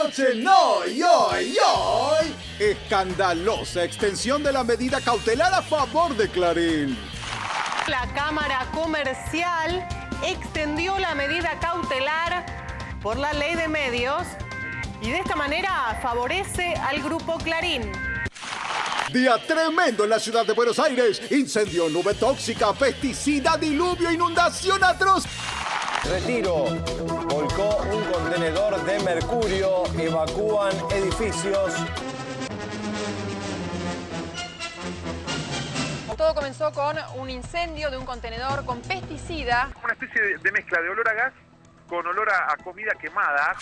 noche no, y hoy. Escandalosa extensión de la medida cautelar a favor de Clarín. La Cámara Comercial extendió la medida cautelar por la ley de medios y de esta manera favorece al grupo Clarín. Día tremendo en la ciudad de Buenos Aires. Incendio, nube tóxica, pesticida, diluvio, inundación atroz. Retiro. Volcó un contenedor de mercurio. Evacúan edificios. Todo comenzó con un incendio de un contenedor con pesticida. Una especie de mezcla de olor a gas con olor a comida quemada.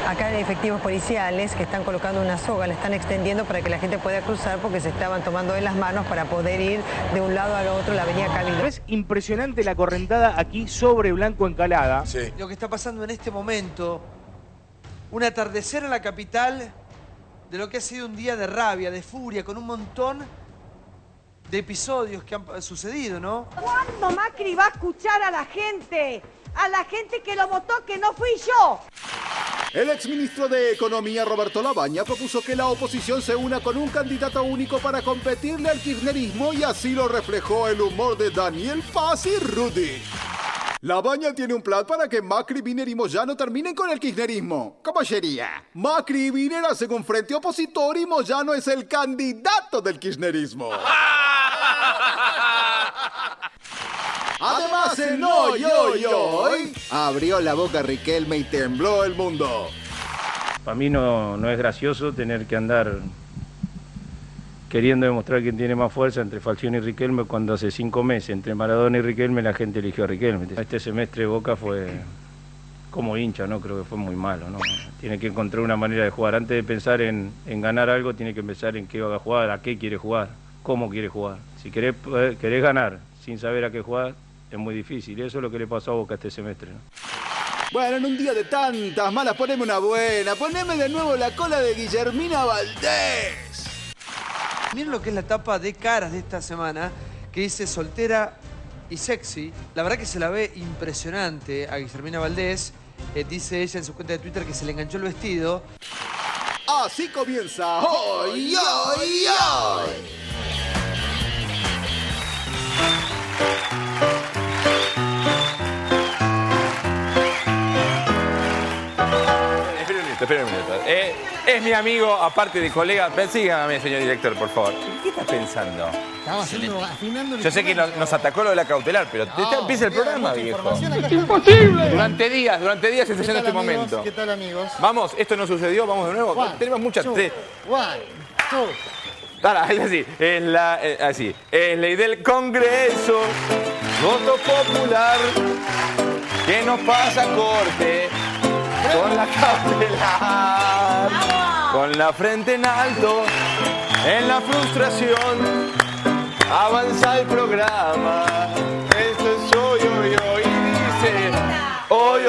Acá hay efectivos policiales que están colocando una soga, la están extendiendo para que la gente pueda cruzar porque se estaban tomando de las manos para poder ir de un lado al otro la avenida Cabildo. Es impresionante la correntada aquí sobre Blanco Encalada. Sí. Lo que está pasando en este momento, un atardecer en la capital de lo que ha sido un día de rabia, de furia, con un montón de episodios que han sucedido, ¿no? ¿Cuándo Macri va a escuchar a la gente? A la gente que lo votó, que no fui yo. El exministro de Economía, Roberto Labaña, propuso que la oposición se una con un candidato único para competirle al kirchnerismo y así lo reflejó el humor de Daniel Paz y Rudy. Labaña tiene un plan para que Macri, Wiener y Moyano terminen con el kirchnerismo. ¿Cómo sería? Macri y Wiener hacen un frente opositor y Moyano es el candidato del kirchnerismo. Además, en hoy, abrió la boca Riquelme y tembló el mundo. Para mí no es gracioso tener que andar queriendo demostrar quién tiene más fuerza entre Falcioni y Riquelme cuando hace 5 meses entre Maradona y Riquelme la gente eligió a Riquelme. Este semestre Boca fue como hincha, ¿no? Creo que fue muy malo, ¿no? Tiene que encontrar una manera de jugar. Antes de pensar en ganar algo, tiene que pensar en qué va a jugar, a qué quiere jugar, cómo quiere jugar. Si querés ganar sin saber a qué jugar, es muy difícil. Eso es lo que le pasó a Boca este semestre, ¿no? Bueno, en un día de tantas malas, poneme una buena. Poneme de nuevo la cola de Guillermina Valdés. Miren lo que es la tapa de caras de esta semana, que dice soltera y sexy. La verdad que se la ve impresionante a Guillermina Valdés. Dice ella en su cuenta de Twitter que se le enganchó el vestido. Así comienza hoy. Espera un minuto. Es mi amigo, aparte de colega. Sígame, señor director, por favor. ¿Qué está pensando? Estaba afinando. Yo sé que nos atacó lo de la cautelar, pero empieza el programa, viejo. ¡Imposible! Durante días se está haciendo este momento. ¿Qué tal, amigos? Vamos, esto no sucedió, vamos de nuevo. Tenemos muchas... One, two. Es así. Es ley del Congreso, voto popular, que nos pasa corte. Con la cautelar, con la frente en alto, en la frustración, avanza el programa. Esto es hoy, dice hoy,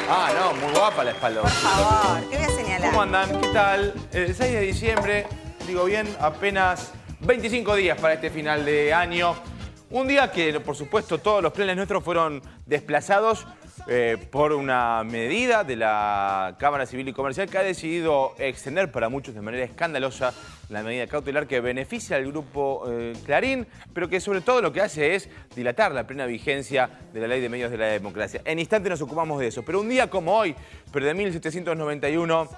Ah, no, muy guapa la espalda. Por favor, te voy a señalar. ¿Cómo andan? ¿Qué tal? El 6 de diciembre, digo bien, apenas 25 días para este final de año. Un día que, por supuesto, todos los planes nuestros fueron desplazados por una medida de la Cámara Civil y Comercial que ha decidido extender para muchos de manera escandalosa la medida cautelar que beneficia al grupo Clarín, pero que sobre todo lo que hace es dilatar la plena vigencia de la Ley de Medios de la Democracia. En instante nos ocupamos de eso, pero un día como hoy, pero de 1791,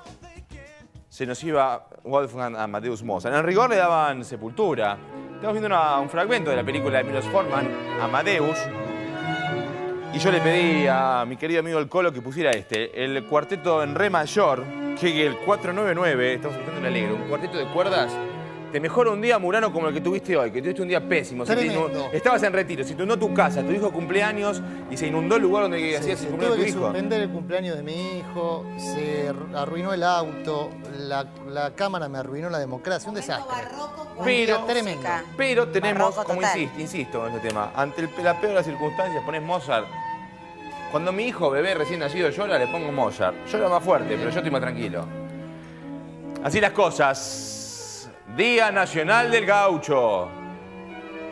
se nos iba Wolfgang Amadeus Mozart. En rigor le daban sepultura. Estamos viendo un fragmento de la película de Milos Forman, Amadeus. Y yo le pedí a mi querido amigo el Colo que pusiera el cuarteto en re mayor, que el 499, estamos escuchando en alegre, un cuarteto de cuerdas. Te mejora un día, Murano, como el que tuviste hoy, que tuviste un día pésimo. Estabas en retiro, se te inundó tu casa, tu hijo cumpleaños y se inundó el lugar donde hacías el cumpleaños de tu hijo. Tuve que suspender el cumpleaños de mi hijo, se arruinó el auto, la cámara me arruinó la democracia, un desastre. Pero tenemos, como insisto en este tema, ante la peor de las circunstancias, ponés Mozart Cuando mi hijo bebé recién nacido llora, le pongo Mozart. Llora más fuerte, pero yo estoy más tranquilo. Así las cosas. Día Nacional del Gaucho.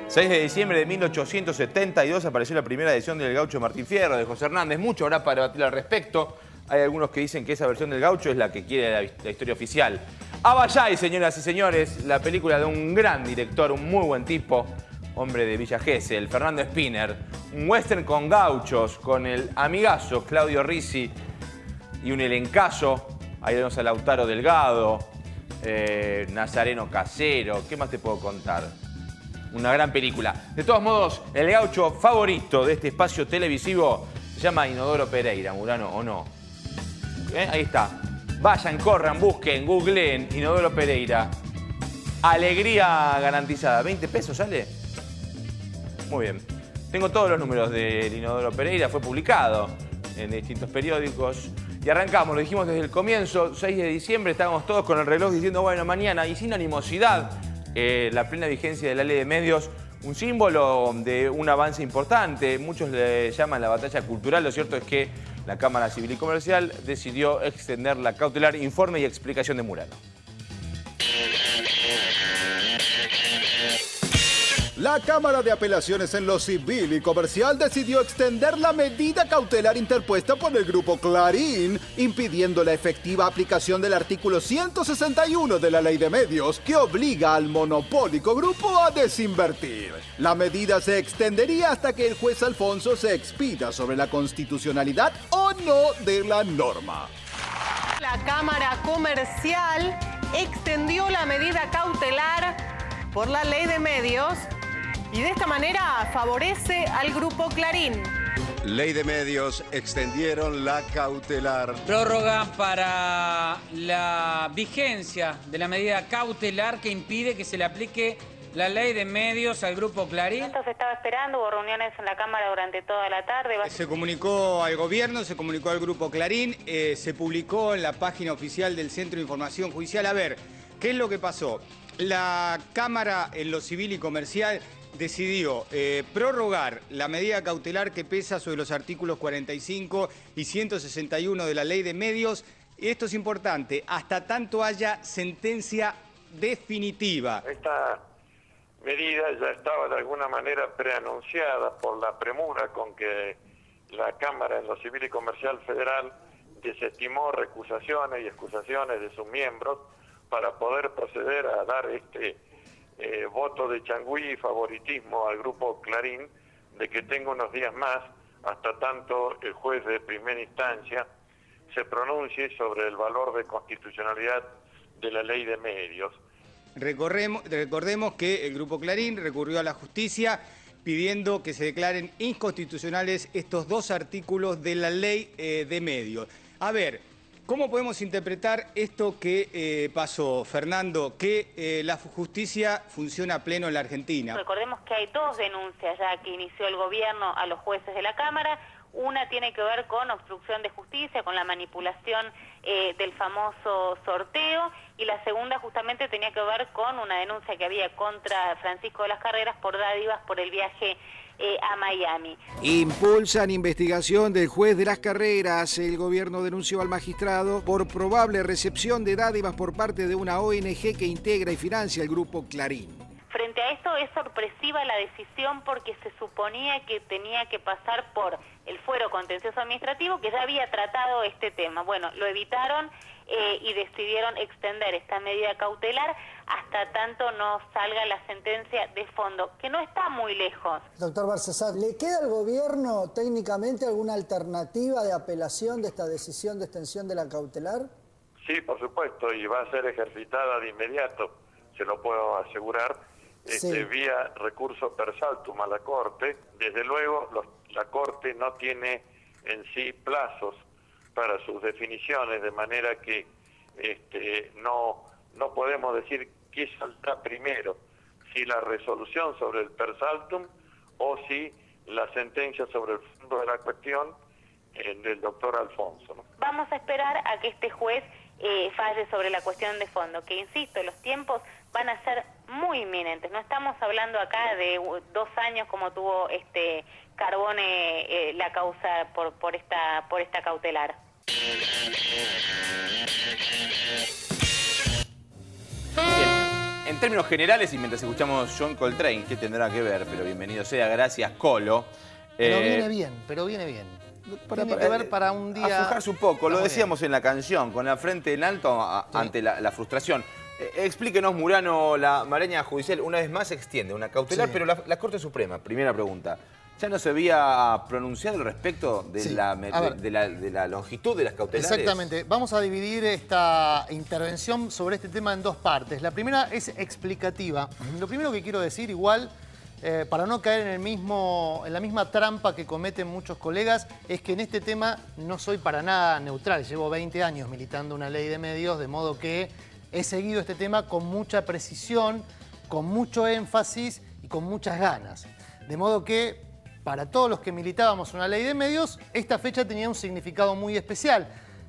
6 de diciembre de 1872 apareció la primera edición del Gaucho de Martín Fierro, de José Hernández. Mucho habrá para debatir al respecto. Hay algunos que dicen que esa versión del Gaucho es la que quiere la historia oficial. Abayay, señoras y señores, la película de un gran director, un muy buen tipo, hombre de Villa Gesell, Fernando Spinner. Un western con gauchos, con el amigazo Claudio Ricci y un elencazo. Ahí tenemos a Lautaro Delgado, Nazareno Casero. ¿Qué más te puedo contar? Una gran película. De todos modos, el gaucho favorito de este espacio televisivo se llama Inodoro Pereira, Murano, ¿o no? Ahí está. Vayan, corran, busquen, googleen Inodoro Pereira. Alegría garantizada. ¿20 pesos sale? Muy bien. Tengo todos los números del Inodoro Pereira. Fue publicado en distintos periódicos. Y arrancamos, lo dijimos desde el comienzo, 6 de diciembre, estábamos todos con el reloj diciendo, bueno, mañana, y sin animosidad, la plena vigencia de la ley de medios, un símbolo de un avance importante. Muchos le llaman la batalla cultural. Lo cierto es que la Cámara Civil y Comercial decidió extender la cautelar, informe y explicación de Murano. La Cámara de Apelaciones en lo Civil y Comercial decidió extender la medida cautelar interpuesta por el Grupo Clarín, impidiendo la efectiva aplicación del artículo 161 de la Ley de Medios, que obliga al monopólico grupo a desinvertir. La medida se extendería hasta que el juez Alfonso se expida sobre la constitucionalidad o no de la norma. La Cámara Comercial extendió la medida cautelar por la Ley de Medios y de esta manera favorece al Grupo Clarín. Ley de Medios, extendieron la cautelar. Prórroga para la vigencia de la medida cautelar que impide que se le aplique la Ley de Medios al Grupo Clarín. Esto se estaba esperando, hubo reuniones en la Cámara durante toda la tarde. Se comunicó al gobierno, se comunicó al Grupo Clarín, se publicó en la página oficial del Centro de Información Judicial. A ver, ¿qué es lo que pasó? La Cámara en lo Civil y Comercial decidió prorrogar la medida cautelar que pesa sobre los artículos 45 y 161 de la Ley de Medios. Y esto es importante, hasta tanto haya sentencia definitiva. Esta medida ya estaba de alguna manera preanunciada por la premura con que la Cámara en lo Civil y Comercial Federal desestimó recusaciones y excusaciones de sus miembros para poder proceder a dar este voto de changüí y favoritismo al Grupo Clarín de que tenga unos días más hasta tanto el juez de primera instancia se pronuncie sobre el valor de constitucionalidad de la Ley de Medios. Recordemos que el Grupo Clarín recurrió a la justicia pidiendo que se declaren inconstitucionales estos dos artículos de la Ley de Medios. A ver, ¿cómo podemos interpretar esto que pasó, Fernando? Que la justicia funciona a pleno en la Argentina. Recordemos que hay dos denuncias ya que inició el gobierno a los jueces de la Cámara. Una tiene que ver con obstrucción de justicia, con la manipulación del famoso sorteo, y la segunda justamente tenía que ver con una denuncia que había contra Francisco de las Carreras por dádivas por el viaje a Miami. Impulsan investigación del juez de las Carreras. El gobierno denunció al magistrado por probable recepción de dádivas por parte de una ONG que integra y financia el Grupo Clarín. Frente a esto es sorpresiva la decisión porque se suponía que tenía que pasar por el fuero contencioso administrativo que ya había tratado este tema. Bueno, lo evitaron y decidieron extender esta medida cautelar hasta tanto no salga la sentencia de fondo, que no está muy lejos. Doctor Barzazat, ¿le queda al gobierno técnicamente alguna alternativa de apelación de esta decisión de extensión de la cautelar? Sí, por supuesto, y va a ser ejercitada de inmediato, se lo puedo asegurar. Vía recurso per saltum a la Corte. Desde luego la Corte no tiene en sí plazos para sus definiciones, de manera que no podemos decir qué saldrá primero, si la resolución sobre el per saltum o si la sentencia sobre el fondo de la cuestión del doctor Alfonso, ¿no? Vamos a esperar a que este juez falle sobre la cuestión de fondo, que insisto, los tiempos van a ser muy inminentes. No estamos hablando acá de 2 años como tuvo Carbone la causa por esta cautelar. Bien, en términos generales, y mientras escuchamos John Coltrane, ¿qué tendrá que ver? Pero bienvenido sea, gracias Colo. Pero viene bien, tiene que ver para un día... Aflojarse un poco, lo decíamos en la canción, con la frente en alto ante la frustración. Explíquenos, Murano, la maraña judicial una vez más se extiende, una cautelar, pero la Corte Suprema, primera pregunta, ¿ya no se había pronunciado al respecto de la longitud de las cautelares? Exactamente. Vamos a dividir esta intervención sobre este tema en 2 partes. La primera es explicativa. Lo primero que quiero decir, igual, para no caer en la misma trampa que cometen muchos colegas, es que en este tema no soy para nada neutral. Llevo 20 años militando una ley de medios, de modo que he seguido este tema con mucha precisión, con mucho énfasis y con muchas ganas. De modo que, para todos los que militábamos una ley de medios, esta fecha tenía un significado muy especial.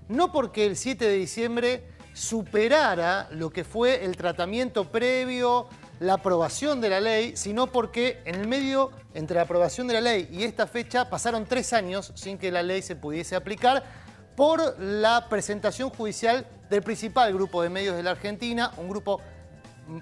No porque el 7 de diciembre superara lo que fue el tratamiento previo, la aprobación de la ley, sino porque en el medio, entre la aprobación de la ley y esta fecha, pasaron 3 años sin que la ley se pudiese aplicar por la presentación judicial del principal grupo de medios de la Argentina, un grupo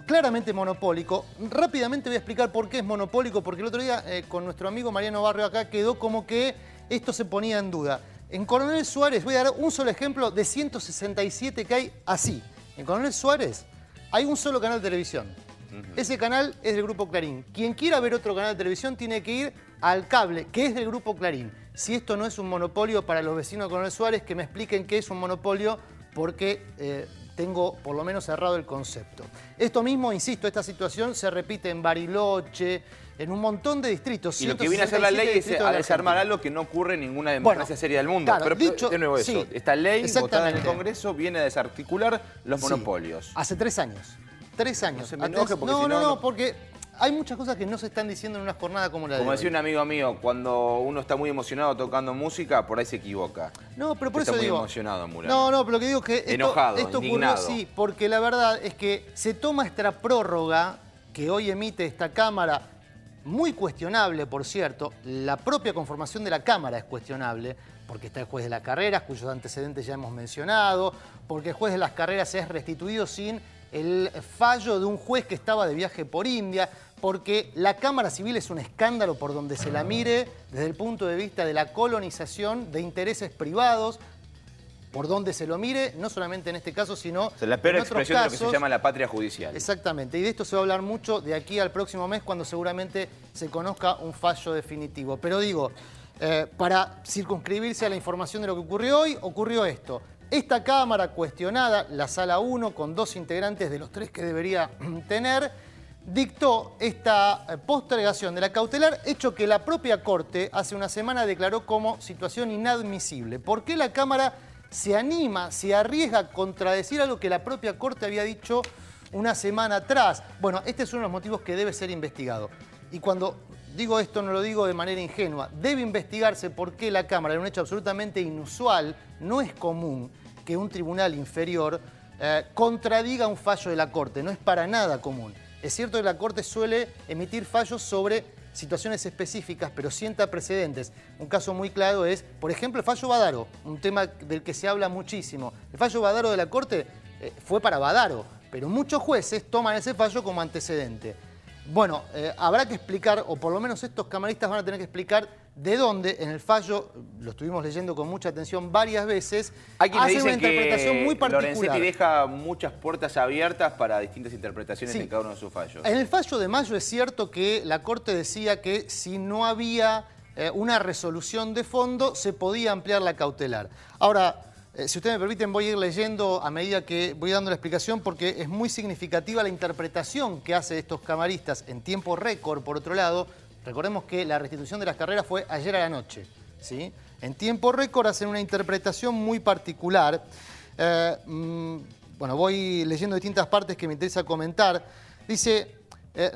claramente monopólico. Rápidamente voy a explicar por qué es monopólico, porque el otro día con nuestro amigo Mariano Barrio acá quedó como que esto se ponía en duda. En Coronel Suárez, voy a dar un solo ejemplo de 167 que hay así. En Coronel Suárez hay un solo canal de televisión. Ese canal es del Grupo Clarín. Quien quiera ver otro canal de televisión tiene que ir al cable, que es del Grupo Clarín. Si esto no es un monopolio para los vecinos de Coronel Suárez, que me expliquen qué es un monopolio, porque tengo por lo menos cerrado el concepto. Esto mismo, insisto, esta situación se repite en Bariloche, en un montón de distritos. Y lo que viene a hacer la ley es a desarmar algo que no ocurre en ninguna democracia seria del mundo. Claro, pero dicho, de nuevo eso, sí, esta ley votada en el Congreso viene a desarticular los monopolios. Hace 3 años. 3 años. No se me enoje porque si no, porque hay muchas cosas que no se están diciendo en una jornada como la de hoy. Como decía un amigo mío, cuando uno está muy emocionado tocando música, por ahí se equivoca. No, pero por eso digo... Está muy emocionado, Murano. No, pero lo que digo es que enojado, esto ocurrió indignado. sí, porque la verdad es que se toma esta prórroga que hoy emite esta Cámara, muy cuestionable, por cierto. La propia conformación de la Cámara es cuestionable, porque está el juez de las carreras, cuyos antecedentes ya hemos mencionado, porque el juez de las carreras es restituido sin el fallo de un juez que estaba de viaje por India, porque la Cámara Civil es un escándalo por donde se la mire desde el punto de vista de la colonización de intereses privados, por donde se lo mire, no solamente en este caso, sino la peor en otros expresión casos. de lo que se llama la patria judicial. Exactamente, y de esto se va a hablar mucho de aquí al próximo mes, cuando seguramente se conozca un fallo definitivo. Pero digo, para circunscribirse a la información de lo que ocurrió hoy, ocurrió esto. Esta Cámara cuestionada, la Sala 1, con 2 integrantes de los 3 que debería tener, dictó esta postergación de la cautelar, hecho que la propia Corte hace una semana declaró como situación inadmisible. ¿Por qué la Cámara se anima, se arriesga a contradecir algo que la propia Corte había dicho una semana atrás? Bueno, este es uno de los motivos que debe ser investigado. Y cuando digo esto no lo digo de manera ingenua. Debe investigarse por qué la Cámara, en un hecho absolutamente inusual, no es común que un tribunal inferior contradiga un fallo de la Corte. No es para nada común. Es cierto que la Corte suele emitir fallos sobre situaciones específicas, pero sienta precedentes. Un caso muy claro es, por ejemplo, el fallo Badaro, un tema del que se habla muchísimo. El fallo Badaro de la Corte fue para Badaro, pero muchos jueces toman ese fallo como antecedente. Bueno, habrá que explicar, o por lo menos estos camaristas van a tener que explicar de dónde en el fallo, lo estuvimos leyendo con mucha atención varias veces, hace una interpretación muy particular. Lorenzetti deja muchas puertas abiertas para distintas interpretaciones en cada uno de sus fallos. En el fallo de mayo es cierto que la Corte decía que si no había una resolución de fondo, se podía ampliar la cautelar. Ahora, si ustedes me permiten, voy a ir leyendo a medida que voy dando la explicación, porque es muy significativa la interpretación que hace estos camaristas en tiempo récord, por otro lado. Recordemos que la restitución de las carreras fue ayer a la noche, ¿sí? En tiempo récord hacen una interpretación muy particular. Bueno, voy leyendo distintas partes que me interesa comentar. Dice,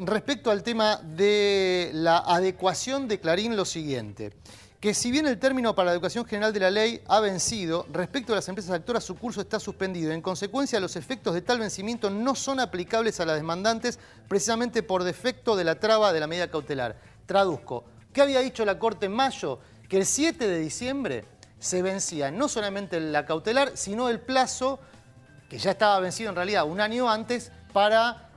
respecto al tema de la adecuación de Clarín, lo siguiente. que si bien el término para la educación general de la ley ha vencido, respecto a las empresas actoras su curso está suspendido. En consecuencia, los efectos de tal vencimiento no son aplicables a las demandantes precisamente por defecto de la traba de la medida cautelar. Traduzco, ¿qué había dicho la Corte en mayo? Que el 7 de diciembre se vencía no solamente la cautelar, sino el plazo, que ya estaba vencido en realidad un año antes, para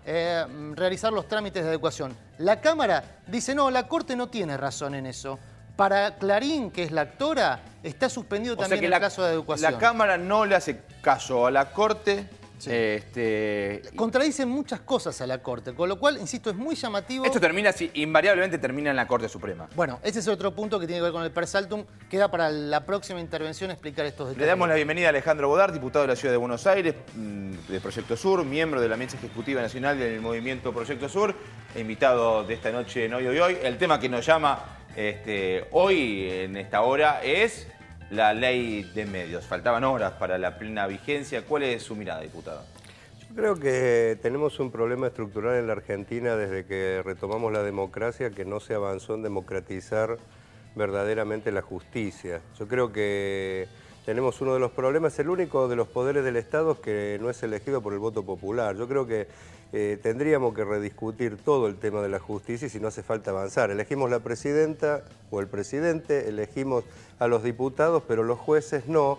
realizar los trámites de adecuación. La Cámara dice, no, la Corte no tiene razón en eso. Para Clarín, que es la actora, está suspendido también el plazo de adecuación. La Cámara no le hace caso a la Corte. Sí. Contradicen muchas cosas a la Corte, con lo cual, insisto, es muy llamativo. Esto termina, invariablemente termina en la Corte Suprema. Bueno, ese es otro punto que tiene que ver con el per saltum. Queda para la próxima intervención explicar estos detalles. Le damos la bienvenida a Alejandro Bodart, diputado de la Ciudad de Buenos Aires, de Proyecto Sur, miembro de la Mesa Ejecutiva Nacional del Movimiento Proyecto Sur, invitado de esta noche en Hoy. El tema que nos llama hoy, en esta hora, es la ley de medios. Faltaban horas para la plena vigencia. ¿Cuál es su mirada, diputado? Yo creo que tenemos un problema estructural en la Argentina desde que retomamos la democracia, que no se avanzó en democratizar verdaderamente la justicia. Yo creo que tenemos uno de los problemas, el único de los poderes del Estado que no es elegido por el voto popular. Yo creo que tendríamos que rediscutir todo el tema de la justicia y si no hace falta avanzar. Elegimos la presidenta o el presidente, elegimos a los diputados, pero los jueces no.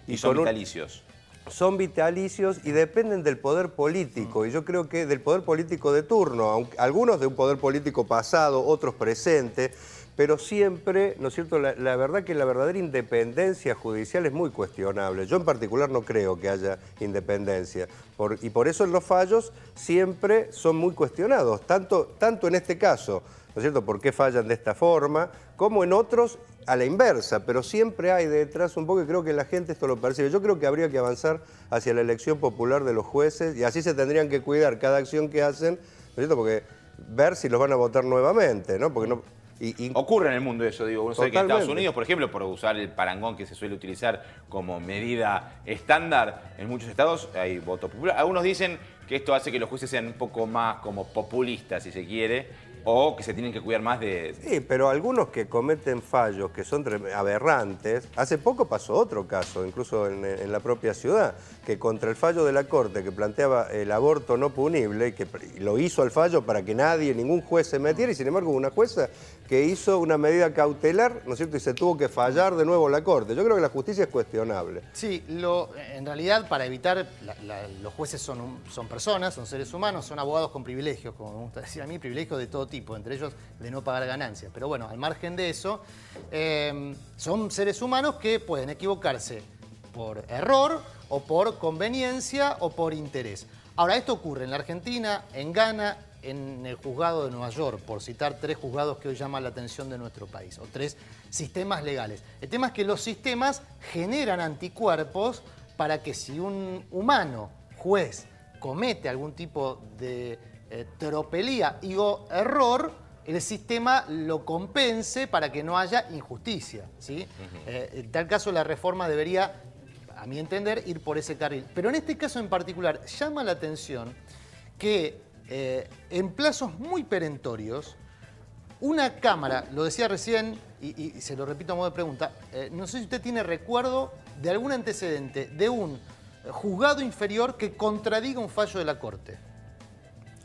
Y son vitalicios. Son vitalicios y dependen del poder político. Y yo creo que del poder político de turno, aunque algunos de un poder político pasado, otros presente, pero siempre, ¿no es cierto?, la verdad que la verdadera independencia judicial es muy cuestionable. Yo en particular no creo que haya independencia. Y por eso los fallos siempre son muy cuestionados, tanto en este caso, ¿no es cierto?, por qué fallan de esta forma, como en otros a la inversa, pero siempre hay detrás un poco, y creo que la gente esto lo percibe. Yo creo que habría que avanzar hacia la elección popular de los jueces y así se tendrían que cuidar cada acción que hacen, ¿no es cierto?, porque ver si los van a votar nuevamente, ¿no? Porque no... Ocurre en el mundo eso, digo. Uno sabe que en Estados Unidos, por ejemplo, por usar el parangón que se suele utilizar como medida estándar, en muchos estados hay voto popular. Algunos dicen que esto hace que los jueces sean un poco más como populistas, si se quiere, o que se tienen que cuidar más de... Sí, pero algunos que cometen fallos que son aberrantes, hace poco pasó otro caso, incluso en la propia ciudad, que contra el fallo de la Corte que planteaba el aborto no punible, y que lo hizo al fallo para que nadie, ningún juez se metiera, y sin embargo hubo una jueza que hizo una medida cautelar, ¿no es cierto?, y se tuvo que fallar de nuevo la Corte. Yo creo que la justicia es cuestionable. Sí, en realidad para evitar, los jueces son personas, son seres humanos, son abogados con privilegios, como me gusta decir a mí, privilegios de todo tipo, entre ellos de no pagar ganancias. Pero bueno, al margen de eso, son seres humanos que pueden equivocarse por error o por conveniencia o por interés. Ahora, esto ocurre en la Argentina, en Ghana, en el juzgado de Nueva York, por citar 3 juzgados que hoy llaman la atención de nuestro país, o 3 sistemas legales. El tema es que los sistemas generan anticuerpos para que si un humano, juez, comete algún tipo de tropelía o error, el sistema lo compense para que no haya injusticia, ¿sí? En tal caso, la reforma debería, a mi entender, ir por ese carril. Pero en este caso en particular, llama la atención que en plazos muy perentorios, una Cámara, lo decía recién, y se lo repito a modo de pregunta, no sé si usted tiene recuerdo de algún antecedente de un juzgado inferior que contradiga un fallo de la Corte.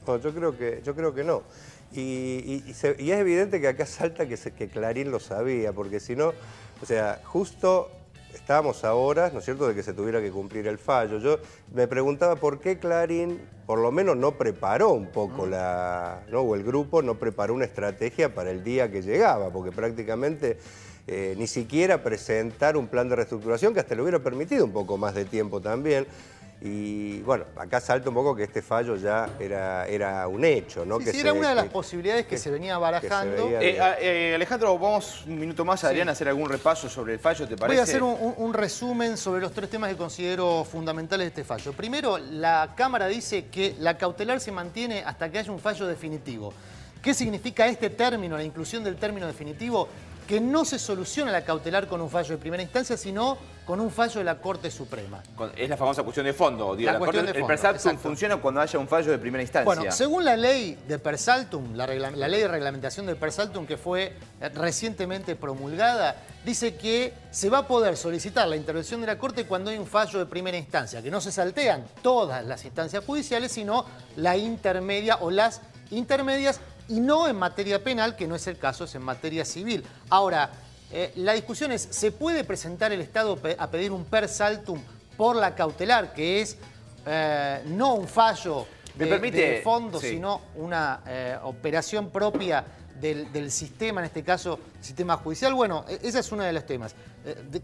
No, yo creo que no. Y es evidente que acá salta que Clarín lo sabía, porque si no, o sea, justo estábamos a horas, ¿no es cierto?, de que se tuviera que cumplir el fallo. Yo me preguntaba por qué Clarín, por lo menos, no preparó un poco ¿no? O el grupo no preparó una estrategia para el día que llegaba, porque prácticamente ni siquiera presentar un plan de reestructuración que hasta le hubiera permitido un poco más de tiempo también. Y bueno, acá salta un poco que este fallo ya era un hecho, ¿no? Sí, era una de las posibilidades que se venía barajando. Alejandro, vamos un minuto más, Adrián, a hacer alún repaso sobre el fallo, ¿te parece? Voy a hacer un resumen sobre los 3 temas que considero fundamentales de este fallo. Primero, la Cámara dice que la cautelar se mantiene hasta que haya un fallo definitivo. ¿Qué significa este término, la inclusión del término definitivo? que no se soluciona la cautelar con un fallo de primera instancia, sino con un fallo de la Corte Suprema. Es la famosa cuestión de fondo. Digo, el per saltum funciona cuando haya un fallo de primera instancia. Bueno, según la ley de per saltum, la ley de reglamentación del per saltum que fue recientemente promulgada, dice que se va a poder solicitar la intervención de la Corte cuando hay un fallo de primera instancia, que no se saltean todas las instancias judiciales, sino la intermedia o las intermedias, y no en materia penal, que no es el caso, es en materia civil. Ahora, la discusión es, ¿se puede presentar el Estado a pedir un per saltum por la cautelar, que es no un fallo de fondo, sino una operación propia del sistema, en este caso, sistema judicial? Bueno, ese es uno de los temas.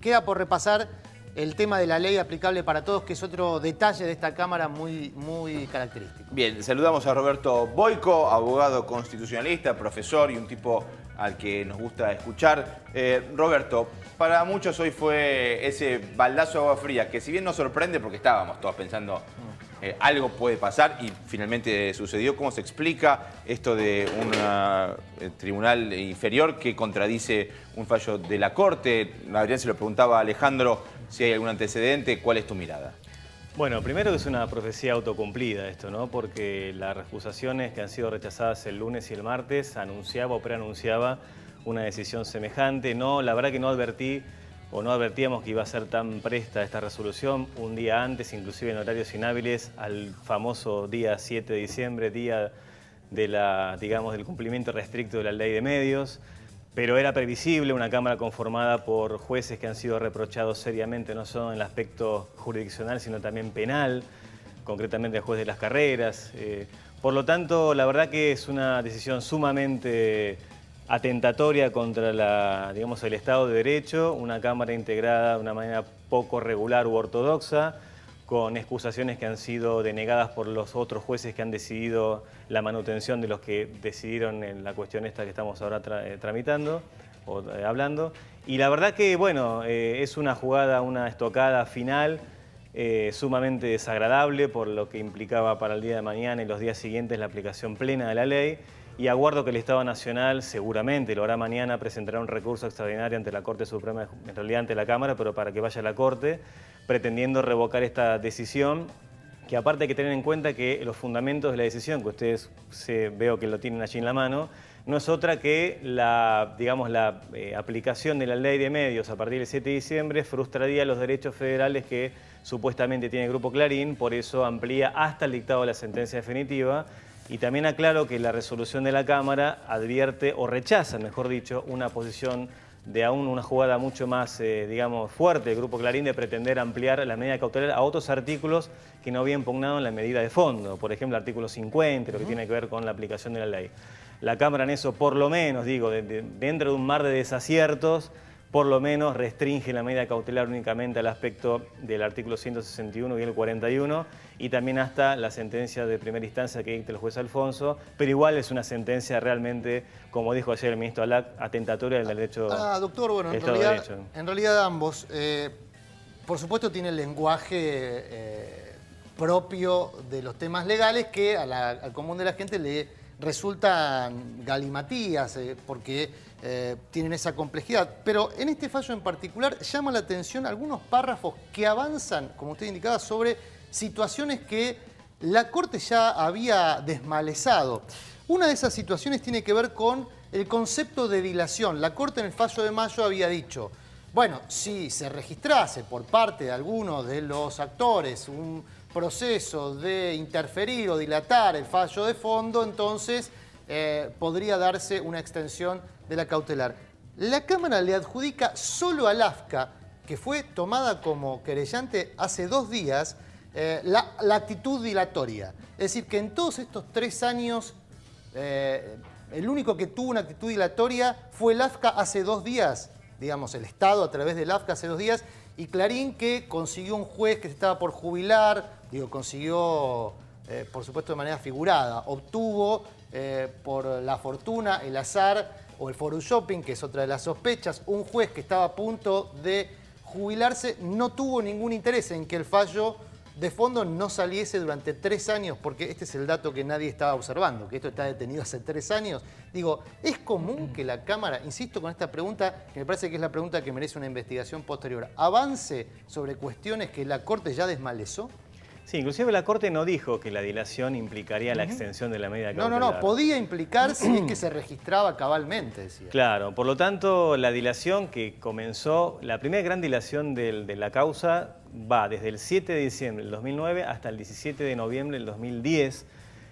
Queda por repasar el tema de la ley aplicable para todos, que es otro detalle de esta Cámara muy característico. Bien, saludamos a Roberto Boico, abogado constitucionalista, profesor y un tipo al que nos gusta escuchar. Roberto, para muchos hoy fue ese baldazo de agua fría, que si bien nos sorprende porque estábamos todos pensando algo puede pasar y finalmente sucedió. ¿Cómo se explica esto de un tribunal inferior que contradice un fallo de la Corte? Adrián se lo preguntaba a Alejandro si hay algún antecedente. ¿Cuál es tu mirada? Bueno, primero que es una profecía autocumplida esto, ¿no? Porque las recusaciones que han sido rechazadas el lunes y el martes anunciaba o preanunciaba una decisión semejante. No, la verdad que no advertí o no advertíamos que iba a ser tan presta esta resolución un día antes, inclusive en horarios inhábiles, al famoso día 7 de diciembre, día de del cumplimiento restricto de la ley de medios. Pero era previsible, una Cámara conformada por jueces que han sido reprochados seriamente, no solo en el aspecto jurisdiccional, sino también penal, concretamente el juez de las carreras. Por lo tanto, la verdad que es una decisión sumamente atentatoria contra el Estado de Derecho, una Cámara integrada de una manera poco regular u ortodoxa, con excusaciones que han sido denegadas por los otros jueces que han decidido la manutención de los que decidieron en la cuestión esta que estamos ahora tramitando o hablando. Y la verdad que, bueno, es una jugada, una estocada final sumamente desagradable por lo que implicaba para el día de mañana y los días siguientes la aplicación plena de la ley. Y aguardo que el Estado Nacional seguramente lo hará mañana, presentará un recurso extraordinario ante la Corte Suprema, en realidad ante la Cámara, pero para que vaya a la Corte, pretendiendo revocar esta decisión, que aparte hay que tener en cuenta que los fundamentos de la decisión, que ustedes veo que lo tienen allí en la mano, no es otra que la aplicación de la ley de medios a partir del 7 de diciembre frustraría los derechos federales que supuestamente tiene el Grupo Clarín, por eso amplía hasta el dictado de la sentencia definitiva. Y también aclaro que la resolución de la Cámara advierte o rechaza, mejor dicho, una posición de aún una jugada mucho más, fuerte del Grupo Clarín de pretender ampliar la medida cautelar a otros artículos que no habían impugnado en la medida de fondo. Por ejemplo, el artículo 50, lo que tiene que ver con la aplicación de la ley. La Cámara en eso, por lo menos, dentro de un mar de desaciertos, por lo menos restringe la medida cautelar únicamente al aspecto del artículo 161 y el 41 y también hasta la sentencia de primera instancia que dicta el juez Alfonso, pero igual es una sentencia realmente, como dijo ayer el ministro Alac, atentatoria del derecho. Doctor, bueno, en realidad ambos, por supuesto tiene el lenguaje propio de los temas legales que al común de la gente le resultan galimatías porque tienen esa complejidad. Pero en este fallo en particular llama la atención algunos párrafos que avanzan, como usted indicaba, sobre situaciones que la Corte ya había desmalezado. Una de esas situaciones tiene que ver con el concepto de dilación. La Corte en el fallo de mayo había dicho, bueno, si se registrase por parte de alguno de los actores un proceso de interferir o dilatar el fallo de fondo, entonces podría darse una extensión de la cautelar. La Cámara le adjudica solo al AFCA, que fue tomada como querellante hace 2 días, la actitud dilatoria. Es decir, que en todos estos 3 años, el único que tuvo una actitud dilatoria fue el AFCA hace 2 días, digamos, el Estado a través del AFCA hace 2 días, y Clarín, que consiguió un juez que se estaba por jubilar, consiguió, por supuesto de manera figurada, obtuvo por la fortuna, el azar o el forum shopping, que es otra de las sospechas, un juez que estaba a punto de jubilarse, no tuvo ningún interés en que el fallo de fondo no saliese durante 3 años, porque este es el dato que nadie estaba observando, que esto está detenido hace 3 años. Digo, ¿es común que la Cámara, insisto con esta pregunta, que me parece que es la pregunta que merece una investigación posterior, avance sobre cuestiones que la Corte ya desmalezó? Sí, inclusive la Corte no dijo que la dilación implicaría la extensión de la medida cautelar. No, podía implicar si es que se registraba cabalmente, decía. Claro, por lo tanto, la dilación que comenzó, la primera gran dilación de la causa va desde el 7 de diciembre del 2009 hasta el 17 de noviembre del 2010,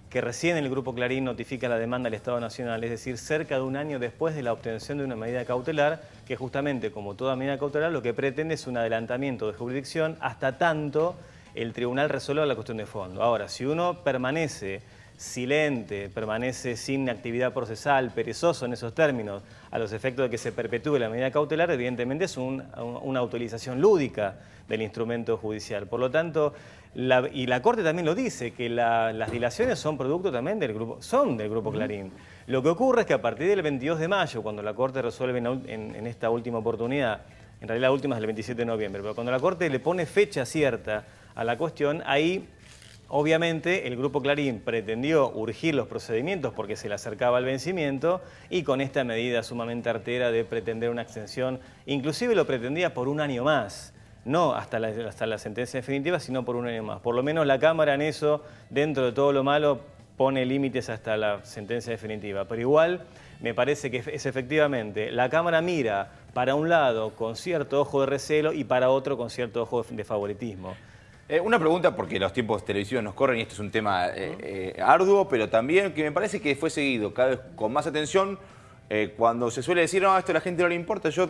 que recién el Grupo Clarín notifica la demanda al Estado Nacional, es decir, cerca de un año después de la obtención de una medida cautelar, que justamente, como toda medida cautelar, lo que pretende es un adelantamiento de jurisdicción hasta tanto el tribunal resuelva la cuestión de fondo. Ahora, si uno permanece silente, permanece sin actividad procesal, perezoso en esos términos, a los efectos de que se perpetúe la medida cautelar, evidentemente es una utilización lúdica del instrumento judicial. Por lo tanto, y la Corte también lo dice, que las dilaciones son producto también del Grupo Clarín. Lo que ocurre es que a partir del 22 de mayo, cuando la Corte resuelve en esta última oportunidad, en realidad la última es el 27 de noviembre, pero cuando la Corte le pone fecha cierta a la cuestión, ahí obviamente el Grupo Clarín pretendió urgir los procedimientos porque se le acercaba el vencimiento y con esta medida sumamente artera de pretender una extensión, inclusive lo pretendía por un año más, no hasta la sentencia definitiva, sino por un año más. Por lo menos la Cámara en eso, dentro de todo lo malo, pone límites hasta la sentencia definitiva. Pero igual me parece que es efectivamente, la Cámara mira para un lado con cierto ojo de recelo y para otro con cierto ojo de favoritismo. Una pregunta, porque los tiempos televisivos nos corren y esto es un tema arduo, pero también que me parece que fue seguido cada vez con más atención. Cuando se suele decir, no, esto a la gente no le importa, yo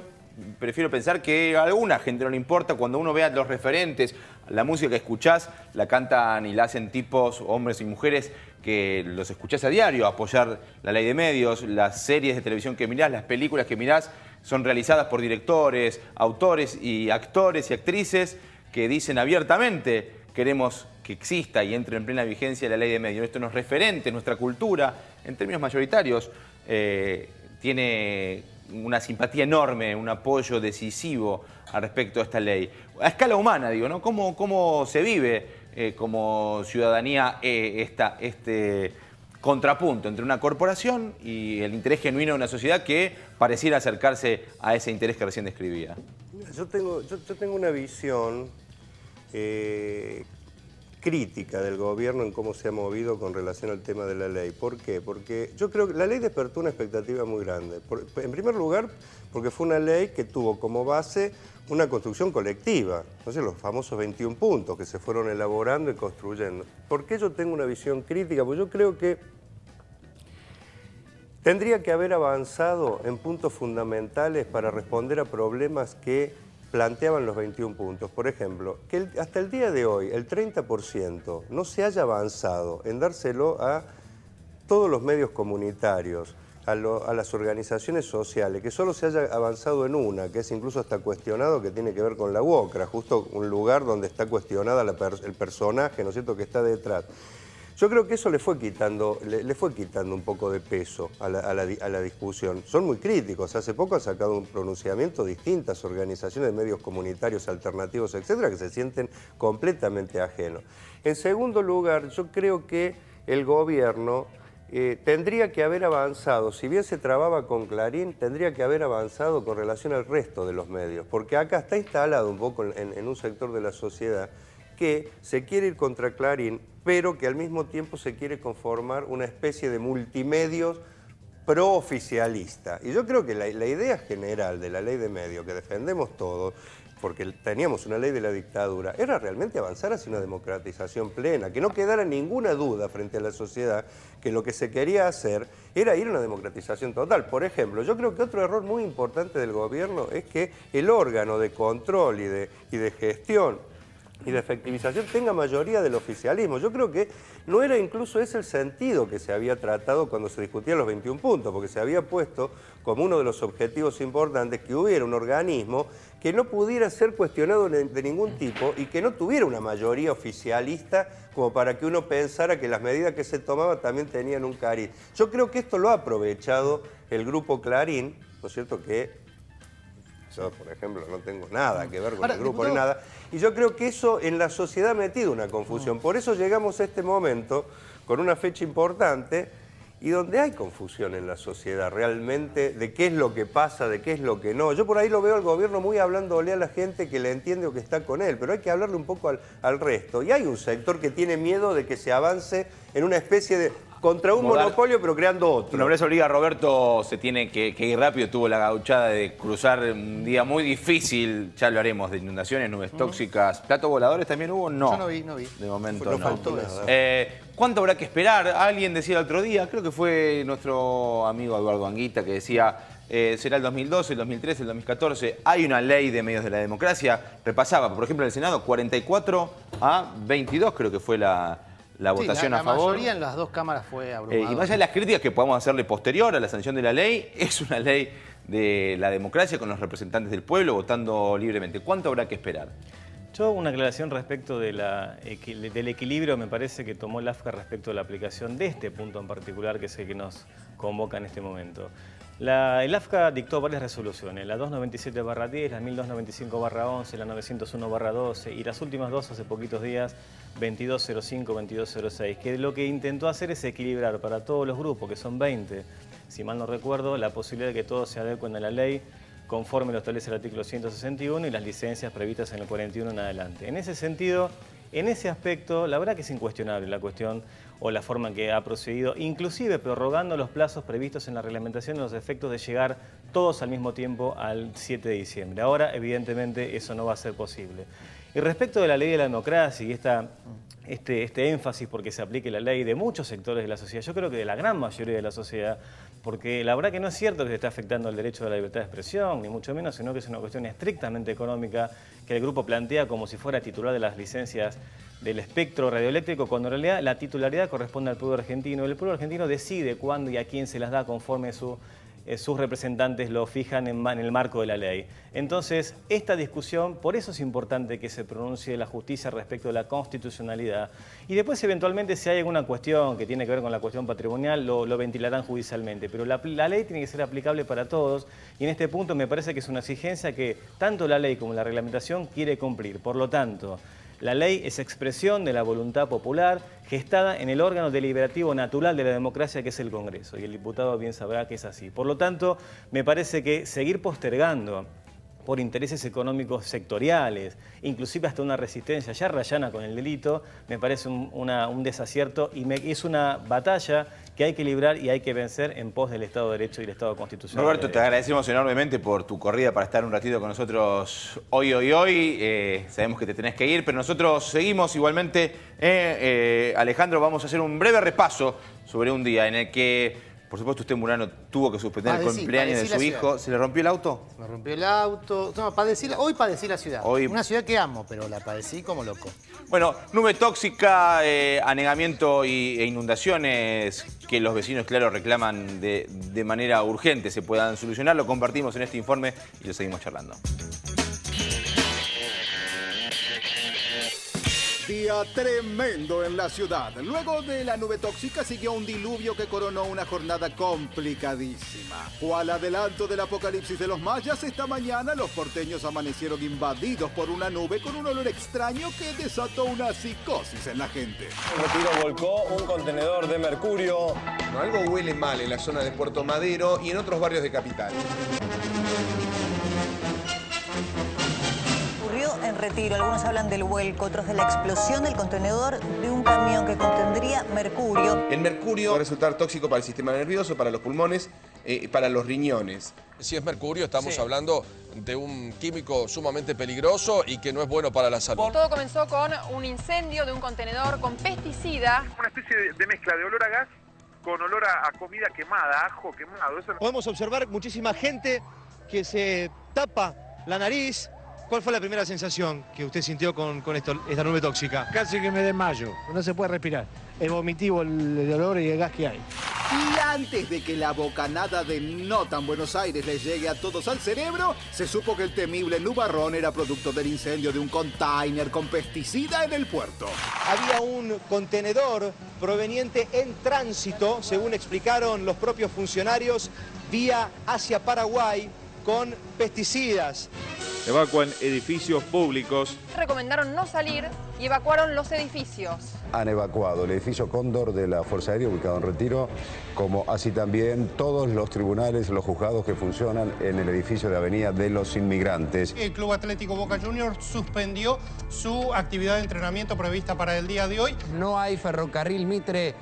prefiero pensar que a alguna gente no le importa. Cuando uno ve a los referentes, la música que escuchás, la cantan y la hacen tipos, hombres y mujeres, que los escuchás a diario, apoyar la ley de medios, las series de televisión que mirás, las películas que mirás, son realizadas por directores, autores y actores y actrices que dicen abiertamente, queremos que exista y entre en plena vigencia la ley de medios. Esto no es referente, nuestra cultura, en términos mayoritarios, tiene una simpatía enorme, un apoyo decisivo al respecto de esta ley. A escala humana, digo, ¿no? ¿Cómo se vive como ciudadanía este contrapunto entre una corporación y el interés genuino de una sociedad que pareciera acercarse a ese interés que recién describía? Yo tengo una visión crítica del gobierno en cómo se ha movido con relación al tema de la ley. ¿Por qué? Porque yo creo que la ley despertó una expectativa muy grande. En primer lugar, porque fue una ley que tuvo como base una construcción colectiva. Entonces, los famosos 21 puntos que se fueron elaborando y construyendo. ¿Por qué yo tengo una visión crítica? Pues yo creo que tendría que haber avanzado en puntos fundamentales para responder a problemas que planteaban los 21 puntos. Por ejemplo, que hasta el día de hoy el 30% no se haya avanzado en dárselo a todos los medios comunitarios, a las organizaciones sociales, que solo se haya avanzado en una, que es incluso hasta cuestionado, que tiene que ver con la UOCRA, justo un lugar donde está cuestionada el personaje, ¿no es cierto?, que está detrás. Yo creo que eso le fue quitando un poco de peso a la discusión. Son muy críticos. Hace poco han sacado un pronunciamiento distintas organizaciones de medios comunitarios alternativos, etcétera, que se sienten completamente ajenos. En segundo lugar, yo creo que el gobierno tendría que haber avanzado, si bien se trababa con Clarín, tendría que haber avanzado con relación al resto de los medios, porque acá está instalado un poco en un sector de la sociedad que se quiere ir contra Clarín, pero que al mismo tiempo se quiere conformar una especie de multimedios pro-oficialista. Y yo creo que la idea general de la ley de medios que defendemos todos, porque teníamos una ley de la dictadura, era realmente avanzar hacia una democratización plena, que no quedara ninguna duda frente a la sociedad que lo que se quería hacer era ir a una democratización total. Por ejemplo, yo creo que otro error muy importante del gobierno es que el órgano de control y de gestión y de efectivización tenga mayoría del oficialismo. Yo creo que no era incluso ese el sentido que se había tratado cuando se discutían los 21 puntos, porque se había puesto como uno de los objetivos importantes que hubiera un organismo que no pudiera ser cuestionado de ningún tipo y que no tuviera una mayoría oficialista como para que uno pensara que las medidas que se tomaban también tenían un cariz. Yo creo que esto lo ha aprovechado el Grupo Clarín, ¿no es cierto?, que Yo, por ejemplo, no tengo nada que ver con el grupo ni nada. Y yo creo que eso en la sociedad ha metido una confusión. Por eso llegamos a este momento con una fecha importante y donde hay confusión en la sociedad realmente de qué es lo que pasa, de qué es lo que no. Yo por ahí lo veo al gobierno muy hablándole a la gente que le entiende o que está con él, pero hay que hablarle un poco al resto. Y hay un sector que tiene miedo de que se avance en una especie de... contra un monopolio, pero creando otro. Una vez obliga, Roberto se tiene que ir rápido. Tuvo la gauchada de cruzar un día muy difícil. Ya lo haremos, de inundaciones, nubes tóxicas. ¿Platos voladores también hubo? No. Yo no vi. De momento no. no. Faltó eso. ¿Cuánto habrá que esperar? Alguien decía el otro día, creo que fue nuestro amigo Eduardo Anguita, que decía... será el 2012, el 2013, el 2014. Hay una ley de medios de la democracia. Repasaba, por ejemplo, en el Senado, 44 a 22 creo que fue la votación a favor. La mayoría en las dos cámaras fue abrumadora. Y más allá de las críticas que podamos hacerle posterior a la sanción de la ley, es una ley de la democracia con los representantes del pueblo votando libremente. ¿Cuánto habrá que esperar? Yo una aclaración respecto del equilibrio me parece que tomó el AFCA respecto a la aplicación de este punto en particular, que es el que nos convoca en este momento. El AFCA dictó varias resoluciones, la 297/10, la 1295/11, la 901/12 y las últimas dos hace poquitos días, 2205, 2206, que lo que intentó hacer es equilibrar para todos los grupos, que son 20, si mal no recuerdo, la posibilidad de que todos se adecuen a la ley conforme lo establece el artículo 161 y las licencias previstas en el 41 en adelante. En ese sentido, en ese aspecto, la verdad que es incuestionable la cuestión o la forma en que ha procedido, inclusive prorrogando los plazos previstos en la reglamentación de los efectos de llegar todos al mismo tiempo al 7 de diciembre. Ahora, evidentemente, eso no va a ser posible. Y respecto de la ley de la democracia y este énfasis porque se aplique la ley de muchos sectores de la sociedad, yo creo que de la gran mayoría de la sociedad, porque la verdad que no es cierto que se está afectando el derecho a la libertad de expresión, ni mucho menos, sino que es una cuestión estrictamente económica que el grupo plantea como si fuera titular de las licencias del espectro radioeléctrico, cuando en realidad la titularidad corresponde al pueblo argentino. El pueblo argentino decide cuándo y a quién se las da conforme sus representantes lo fijan en el marco de la ley. Entonces, esta discusión, por eso es importante que se pronuncie la justicia respecto de la constitucionalidad. Y después, eventualmente, si hay alguna cuestión que tiene que ver con la cuestión patrimonial, lo ventilarán judicialmente. Pero la ley tiene que ser aplicable para todos y en este punto me parece que es una exigencia que tanto la ley como la reglamentación quiere cumplir. Por lo tanto, la ley es expresión de la voluntad popular gestada en el órgano deliberativo natural de la democracia, que es el Congreso, y el diputado bien sabrá que es así. Por lo tanto, me parece que seguir postergando por intereses económicos sectoriales, inclusive hasta una resistencia ya rayana con el delito, me parece un desacierto y es una batalla que hay que librar y hay que vencer en pos del Estado de Derecho y el Estado constitucional. Roberto, te agradecemos enormemente por tu corrida para estar un ratito con nosotros hoy. Sabemos que te tenés que ir, pero nosotros seguimos igualmente. Alejandro, vamos a hacer un breve repaso sobre un día en el que... Por supuesto, usted, Murano, tuvo que suspender el cumpleaños de su hijo. ¿Se le rompió el auto? Me rompió el auto. No, hoy padecí la ciudad. Una ciudad que amo, pero la padecí como loco. Bueno, nube tóxica, anegamiento e inundaciones que los vecinos, claro, reclaman de manera urgente se puedan solucionar. Lo compartimos en este informe y lo seguimos charlando. Día tremendo en la ciudad. Luego de la nube tóxica siguió un diluvio que coronó una jornada complicadísima. Cual adelanto del apocalipsis de los mayas, esta mañana los porteños amanecieron invadidos por una nube con un olor extraño que desató una psicosis en la gente. El Retiro volcó un contenedor de mercurio. Algo huele mal en la zona de Puerto Madero y en otros barrios de Capital. En Retiro, algunos hablan del vuelco, otros de la explosión del contenedor de un camión que contendría mercurio. El mercurio va a resultar tóxico para el sistema nervioso, para los pulmones, para los riñones. Si es mercurio, estamos hablando de un químico sumamente peligroso y que no es bueno para la salud. Todo comenzó con un incendio de un contenedor con pesticida. Una especie de mezcla de olor a gas con olor a comida quemada, ajo quemado. Eso... Podemos observar muchísima gente que se tapa la nariz. ¿Cuál fue la primera sensación que usted sintió con esta nube tóxica? Casi que me desmayo, no se puede respirar. Es vomitivo el olor y el gas que hay. Y antes de que la bocanada de no tan Buenos Aires les llegue a todos al cerebro, se supo que el temible nubarrón era producto del incendio de un container con pesticida en el puerto. Había un contenedor proveniente en tránsito, según explicaron los propios funcionarios, vía hacia Paraguay, con pesticidas. Evacuan edificios públicos. Recomendaron no salir y evacuaron los edificios. Han evacuado el edificio Cóndor de la Fuerza Aérea ubicado en Retiro, como así también todos los tribunales, los juzgados que funcionan en el edificio de Avenida de los Inmigrantes. El Club Atlético Boca Juniors suspendió su actividad de entrenamiento prevista para el día de hoy. No hay ferrocarril Mitre.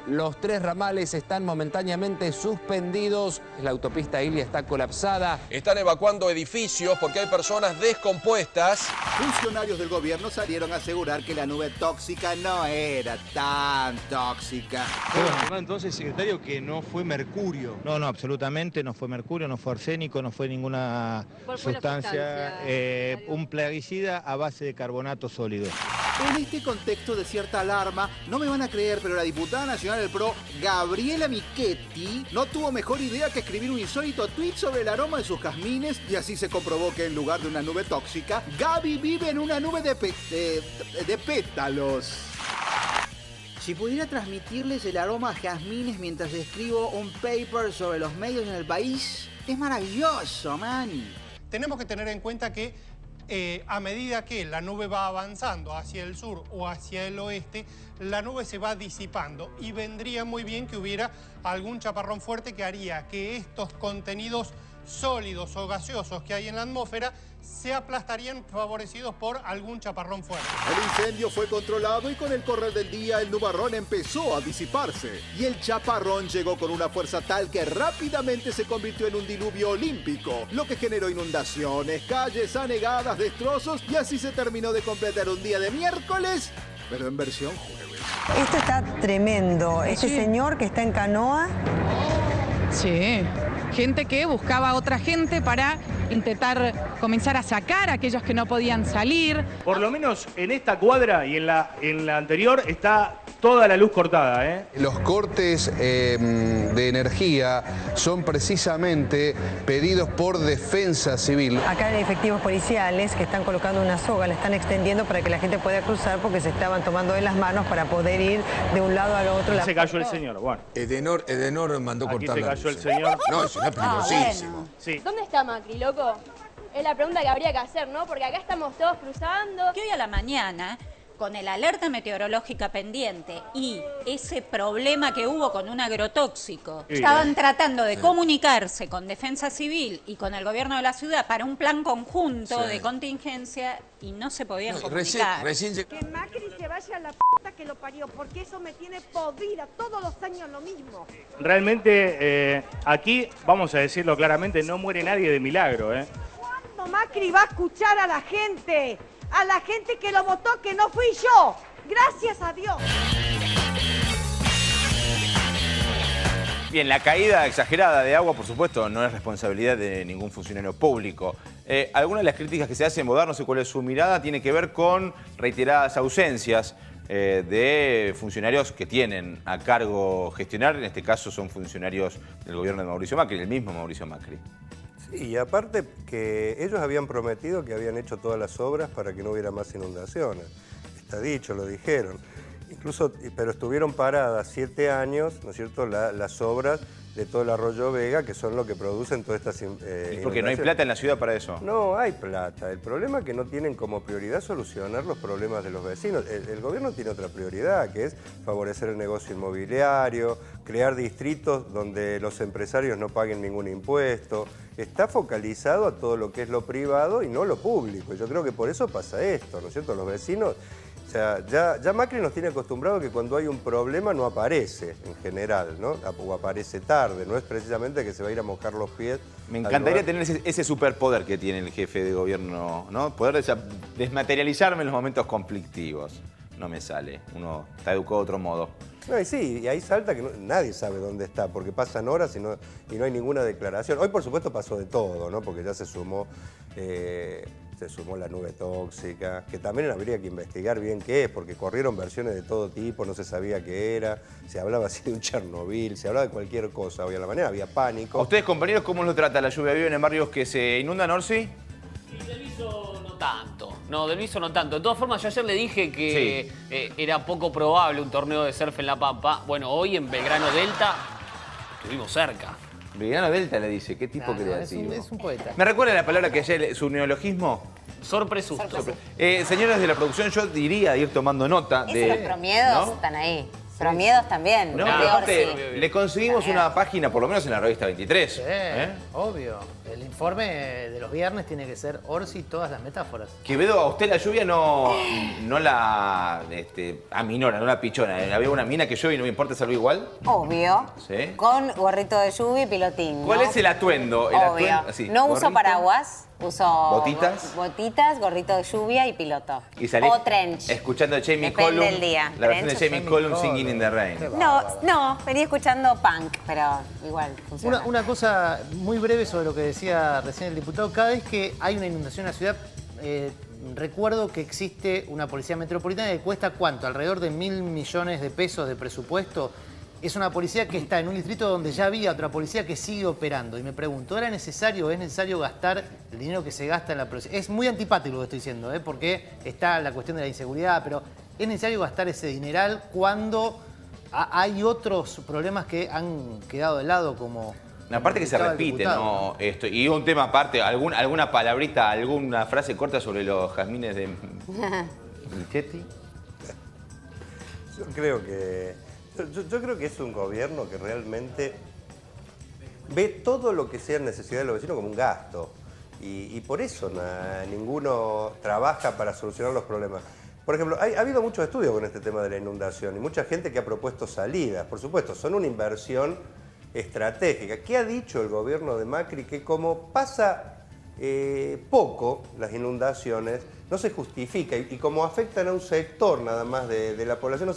Los 3 ramales están momentáneamente suspendidos. La autopista Ilia está colapsada. Están evacuando edificios porque hay personas descompuestas. Funcionarios del gobierno salieron a asegurar que la nube tóxica no era tan tóxica. Bueno, entonces, secretario, que no fue mercurio. No, absolutamente no fue mercurio, no fue arsénico, no fue ninguna sustancia. Un plaguicida a base de carbonato sólido. En este contexto de cierta alarma, no me van a creer, pero la diputada nacional del PRO, Gabriela Michetti, no tuvo mejor idea que escribir un insólito tuit sobre el aroma de sus jazmines y así se comprobó que en lugar de una nube tóxica, Gaby vive en una nube de pétalos. Si pudiera transmitirles el aroma a jazmines mientras escribo un paper sobre los medios en el país, es maravilloso, man. Tenemos que tener en cuenta que a medida que la nube va avanzando hacia el sur o hacia el oeste, la nube se va disipando y vendría muy bien que hubiera algún chaparrón fuerte que haría que estos contenidos sólidos o gaseosos que hay en la atmósfera se aplastarían favorecidos por algún chaparrón fuerte. El incendio fue controlado y con el correr del día el nubarrón empezó a disiparse. Y el chaparrón llegó con una fuerza tal que rápidamente se convirtió en un diluvio olímpico, lo que generó inundaciones, calles anegadas, destrozos y así se terminó de completar un día de miércoles, pero en versión jueves. Esto está tremendo. Este señor que está en canoa. Sí, gente que buscaba a otra gente para intentar comenzar a sacar a aquellos que no podían salir. Por lo menos en esta cuadra y en la anterior está toda la luz cortada, ¿eh? Los cortes de energía son precisamente pedidos por Defensa Civil. Acá hay efectivos policiales que están colocando una soga, la están extendiendo para que la gente pueda cruzar porque se estaban tomando de las manos para poder ir de un lado al otro. Se cayó el señor, bueno. Edenor mandó cortar la luz. Se cayó el señor. No, eso no es peligrosísimo. Bueno. Sí. ¿Dónde está Macri, loco? Es la pregunta que habría que hacer, ¿no? Porque acá estamos todos cruzando. Que hoy a la mañana, con el alerta meteorológica pendiente y ese problema que hubo con un agrotóxico, estaban tratando de comunicarse con Defensa Civil y con el gobierno de la ciudad para un plan conjunto de contingencia y no se podían comunicar. Que Macri se vaya a la puta que lo parió, porque eso me tiene podrida, todos los años lo mismo. Realmente, aquí, vamos a decirlo claramente, no muere nadie de milagro, ¿eh? ¿Cuándo Macri va a escuchar a la gente? A la gente que lo votó, que no fui yo. Gracias a Dios. Bien, la caída exagerada de agua, por supuesto, no es responsabilidad de ningún funcionario público. Algunas de las críticas que se hacen, Bodar, no sé cuál es su mirada, tiene que ver con reiteradas ausencias de funcionarios que tienen a cargo gestionar. En este caso son funcionarios del gobierno de Mauricio Macri, el mismo Mauricio Macri. Y aparte que ellos habían prometido que habían hecho todas las obras para que no hubiera más inundaciones. Está dicho, lo dijeron. Incluso, pero estuvieron paradas 7 años, ¿no es cierto?, las obras de todo el arroyo Vega, que son lo que producen todas estas ¿Y porque no hay plata en la ciudad para eso? No, hay plata. El problema es que no tienen como prioridad solucionar los problemas de los vecinos. El gobierno tiene otra prioridad, que es favorecer el negocio inmobiliario, crear distritos donde los empresarios no paguen ningún impuesto. Está focalizado a todo lo que es lo privado y no lo público. Yo creo que por eso pasa esto, ¿no es cierto? Los vecinos... O sea, ya Macri nos tiene acostumbrado que cuando hay un problema no aparece en general, ¿no? O aparece tarde, no es precisamente que se va a ir a mojar los pies. Me encantaría tener ese superpoder que tiene el jefe de gobierno, ¿no? Poder desmaterializarme en los momentos conflictivos. No me sale, uno está educado de otro modo. No, y sí, y ahí salta que nadie sabe dónde está, porque pasan horas y no hay ninguna declaración. Hoy, por supuesto, pasó de todo, ¿no? Porque ya se sumó la nube tóxica, que también habría que investigar bien qué es, porque corrieron versiones de todo tipo, no se sabía qué era, se hablaba así de un Chernobyl, se hablaba de cualquier cosa. Hoy a la mañana había pánico. ¿A ustedes, compañeros, cómo lo trata la lluvia? ¿Viven en barrios que se inundan, Orsi? Del Viso no tanto. No, del Viso no tanto. De todas formas, yo ayer le dije que era poco probable un torneo de surf en La Pampa. Bueno, hoy en Belgrano Delta estuvimos cerca. Vegano Delta le dice, qué tipo creativo. Es un poeta. ¿Me recuerda la palabra que ayer, su neologismo? Sorpresusto. Señores de la producción, yo diría ir tomando nota de... Los promiedos están ahí. Promiedos también. No, aparte, le conseguimos una página, por lo menos en la revista 23. Sí, obvio. El informe de los viernes tiene que ser Orsi y todas las metáforas. Quevedo, a usted la lluvia no la aminora, no la pichona. Había una mina que llueve y no me importa, salvo igual. Obvio. Sí. Con gorrito de lluvia y pilotín. ¿Cuál es el atuendo? Obvio. Así, no gorrito, uso paraguas. Uso botitas, gorrito de lluvia y piloto. Y salí o trench. Escuchando a Jamie Depende Cullum. del día. La versión de Jamie Cullum, Singing in the Rain. No, venía escuchando punk, pero igual funciona. Una cosa muy breve sobre lo que decía recién el diputado. Cada vez que hay una inundación en la ciudad, recuerdo que existe una policía metropolitana que cuesta ¿cuánto? Alrededor de 1.000 millones de pesos de presupuesto. Es una policía que está en un distrito donde ya había otra policía que sigue operando. Y me pregunto, ¿es necesario gastar el dinero que se gasta en la policía? Es muy antipático lo que estoy diciendo, porque está la cuestión de la inseguridad, pero ¿es necesario gastar ese dineral cuando hay otros problemas que han quedado de lado como... Aparte que se repite, ¿no? Esto, y un tema aparte, alguna palabrita, alguna frase corta sobre los jazmines de Michetti. Yo creo que es un gobierno que realmente ve todo lo que sea necesidad de los vecinos como un gasto. Y por eso ninguno trabaja para solucionar los problemas. Por ejemplo, ha habido muchos estudios con este tema de la inundación y mucha gente que ha propuesto salidas. Por supuesto, son una inversión estratégica. ¿Qué ha dicho el gobierno de Macri? Que como pasa poco las inundaciones, no se justifica, y como afectan a un sector nada más de la población,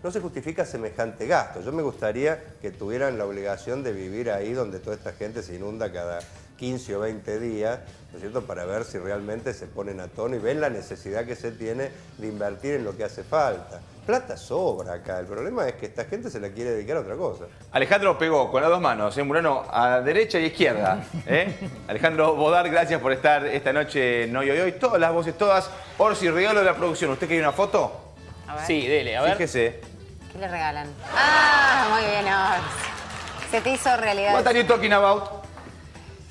no se justifica semejante gasto. Yo me gustaría que tuvieran la obligación de vivir ahí donde toda esta gente se inunda cada 15 o 20 días, ¿no es cierto?, para ver si realmente se ponen a tono y ven la necesidad que se tiene de invertir en lo que hace falta. Plata sobra acá, el problema es que esta gente se la quiere dedicar a otra cosa. Alejandro pegó con las dos manos, Murano, a derecha y izquierda. Alejandro Bodar, gracias por estar esta noche en Hoy Hoy Hoy. Todas las voces, todas. Orsi, regalo de la producción. ¿Usted quiere una foto? A ver. Sí, dele, a ver. Fíjese. ¿Qué le regalan? Ah, muy bien, Orsi. Se te hizo realidad. What are you talking about?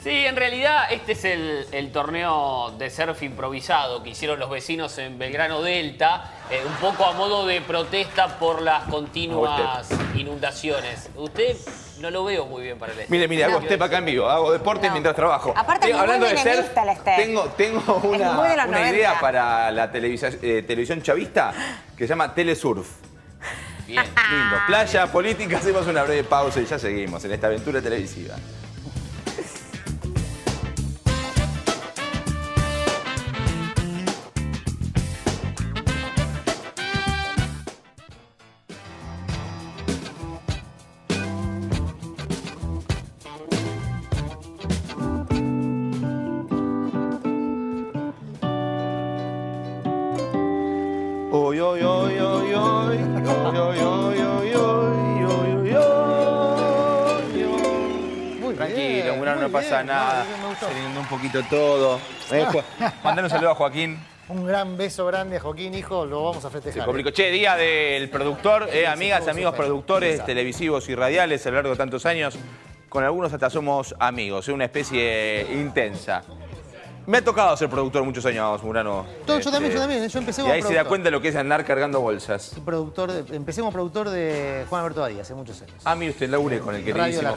Sí, en realidad este es el torneo de surf improvisado que hicieron los vecinos en Belgrano Delta, un poco a modo de protesta por las continuas inundaciones. Usted no lo veo muy bien para el Mire, hago step acá en vivo, hago deportes mientras trabajo. Aparte, hablando de surf, tengo una idea para la televisión chavista que se llama Telesurf. Bien. Lindo. Playa, política, hacemos una breve pausa y ya seguimos en esta aventura televisiva. Hoy, hoy, hoy, hoy, hoy, hoy, hoy, hoy, hoy, hoy, hoy. Tranquilo, Murano, no pasa nada. Teniendo un poquito todo. Mandale un saludo a Joaquín. Un gran beso grande a Joaquín, hijo, lo vamos a festejar. Che, día del productor, amigas, amigos productores televisivos y radiales a lo largo de tantos años. Con algunos hasta somos amigos, es una especie intensa. Me ha tocado ser productor muchos años, Murano. Yo también. Yo empecé como productor. Y ahí se da cuenta de lo que es andar cargando bolsas. Empecé como productor de Juan Alberto Badía hace muchos años. Ah, mire usted, laburé con el queridísimo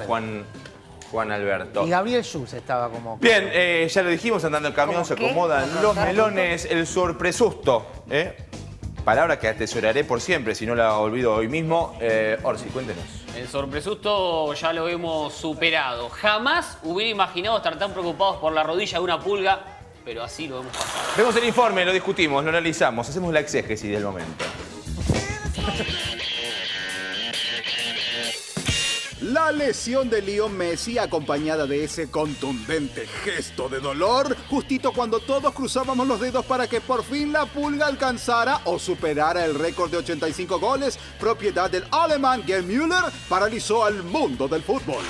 Juan Alberto. Y Gabriel Schulz estaba como... Bien, ya lo dijimos, andando el camión, se acomodan los melones, el sorpresusto. Palabra que atesoraré por siempre, si no la olvido hoy mismo. Orsi, cuéntenos. El sorpresusto ya lo hemos superado. Jamás hubiera imaginado estar tan preocupados por la rodilla de una pulga, pero así lo hemos pasado. Vemos el informe, lo discutimos, lo analizamos, hacemos la exégesis del momento. La lesión de Leo Messi, acompañada de ese contundente gesto de dolor, justito cuando todos cruzábamos los dedos para que por fin la pulga alcanzara o superara el récord de 85 goles, propiedad del alemán Gerd Müller, paralizó al mundo del fútbol.